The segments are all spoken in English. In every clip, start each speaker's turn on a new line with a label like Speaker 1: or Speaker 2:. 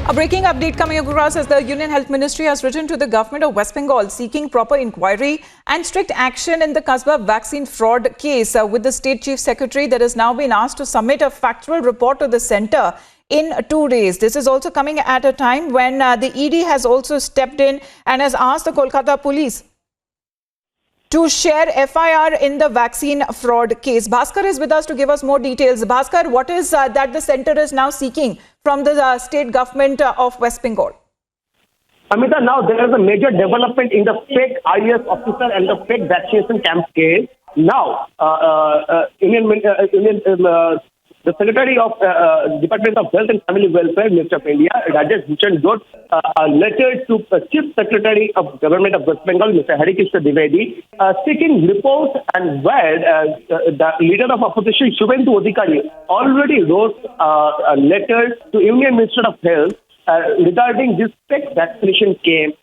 Speaker 1: A breaking update coming across as the Union Health Ministry has written to the government of West Bengal seeking proper inquiry and strict action in the Kasba vaccine fraud case. With the State Chief Secretary that has now been asked to submit a factual report to the centre in 2 days. This is also coming at a time when the ED has also stepped in and has asked the Kolkata police to share FIR in the vaccine fraud case. Bhaskar is with us to give us more details. Bhaskar, what is that the centre is now seeking from the state government of West Bengal?
Speaker 2: Amita, now there is a major development in the fake IAS officer and the fake vaccination camp case. Now, the Secretary of Department of Health and Family Welfare, Minister of India, Rajesh Bhushan, wrote a letter to the Chief Secretary of Government of West Bengal, Mr. Harikrishna Dwivedi, seeking reports, and where the leader of opposition, Shubhendu Adhikari, already wrote a letter to Union Minister of Health regarding this fake vaccination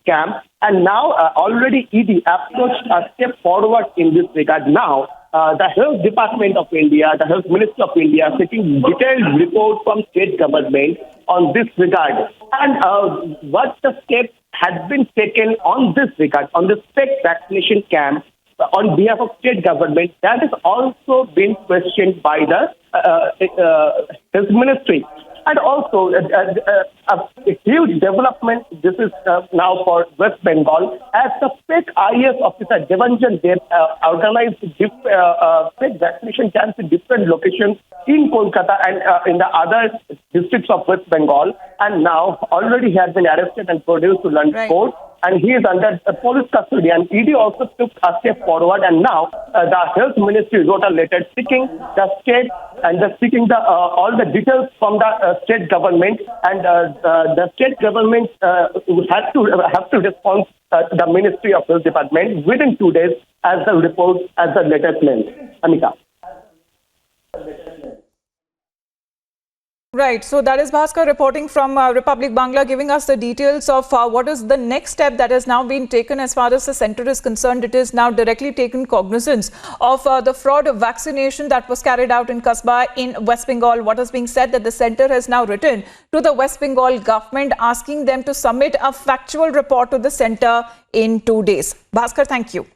Speaker 2: camp, and now already ED approached a step forward in this regard. Now, the Health Department of India, the Health Ministry of India, seeking detailed report from state government on this regard. And what the steps had been taken on this regard, on this fake vaccination camp, on behalf of state government, that has also been questioned by the Health Ministry. And also, a huge development, this is now for West Bengal, as the fake IAS officer, Devanjan Dev, organized fake vaccination camps in different locations in Kolkata and in the other districts of West Bengal. And now, already he has been arrested and produced to London court. And he is under police custody. And ED also took a step forward. And now the Health Ministry wrote a letter seeking the state and seeking all the details from the state government. And the state government will have to respond to the Ministry of Health Department within 2 days, as the report, as the letter claims. Amita.
Speaker 1: Right. So that is Bhaskar reporting from Republic Bangla, giving us the details of what is the next step that has now been taken as far as the centre is concerned. It is now directly taken cognizance of the fraud of vaccination that was carried out in Kasba in West Bengal. What is being said that the centre has now written to the West Bengal government asking them to submit a factual report to the centre in 2 days. Bhaskar, thank you.